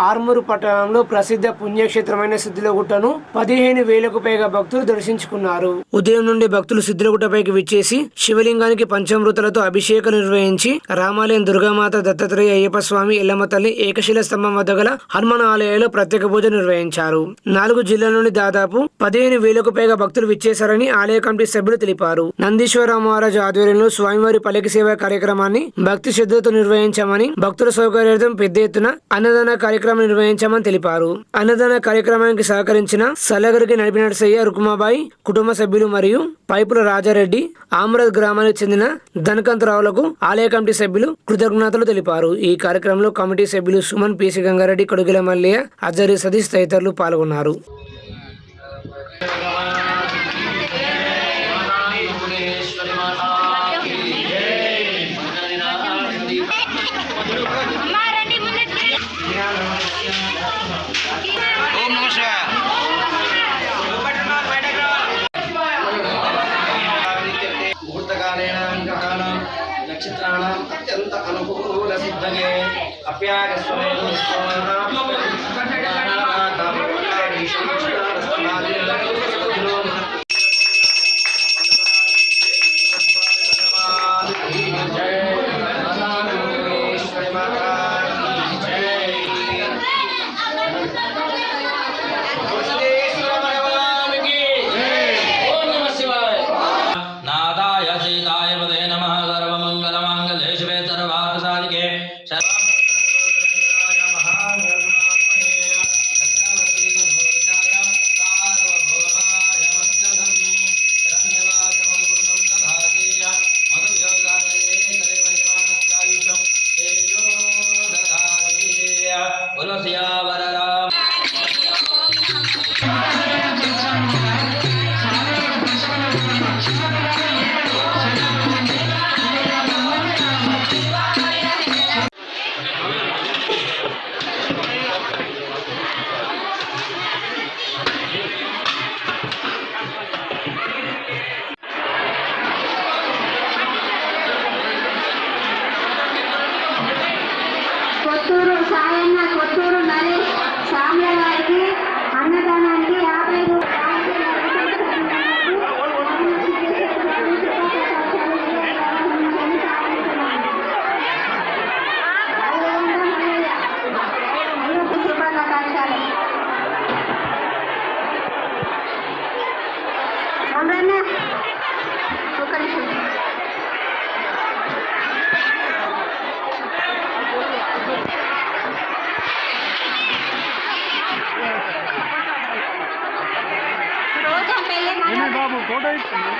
ఆర్మూరు పట్టణంలో ప్రసిద్ధ పుణ్యక్షేత్రమైన సిద్ధిలగుట్టను 15,000కు పైగా భక్తులు దర్శించుకున్నారు. ఉదయం నుండి భక్తులు సిద్ధిలగుట్టపైకి విచ్చేసి శివలింగానికి పంచామృతాలతో అభిషేకం నిర్వహించి రామాలయం దుర్గామాత, దత్తాత్రేయ, అయ్యప్ప స్వామి, ఎల్లమ్మ తల్లి, ఏకశిల స్తంభం వద్ద గల హనుమాన్ ఆలయాల్లో ప్రత్యేక పూజ నిర్వహించారు. 4 జిల్లాల నుండి దాదాపు 15,000కు పైగా భక్తులు విచ్చేశారని ఆలయ కమిటీ సభ్యులు తెలిపారు. నందీశ్వర మహారాజు ఆధ్వర్యంలో స్వామివారి పల్లకి సేవ కార్యక్రమాన్ని భక్తి శ్రద్ధతో నిర్వహించామని, భక్తుల సౌకర్యార్థం పెద్ద ఎత్తున అన్నదాన కార్యక్రమం నిర్వహించామని తెలిపారు. అన్నదాన కార్యక్రమానికి సహకరించిన సల్లగరికి నడిపినర్సయ్య, రుకుమాబాయి కుటుంబ సభ్యులు మరియు పైపుల రాజారెడ్డి, ఆమ్రద్ గ్రామానికి చెందిన ధనకంతరావులకు ఆలయ కమిటీ సభ్యులు కృతజ్ఞతలు తెలిపారు. ఈ కార్యక్రమంలో కమిటీ సభ్యులు సుమన్, పిసి గంగారెడ్డి, కొడుగుల మల్లయ్య, అజరి సతీష్ తదితరులు పాల్గొన్నారు. నక్షత్రాణం అత్యంత అనుకూల సిద్ధగే కొత్తూరు సాయన్న, కొత్తూరు నరేష్ సామ్య గారికి అన్నదానానికి 50 ఒక్క నిమిషం. బాబు ఫోటో ఇచ్చింది.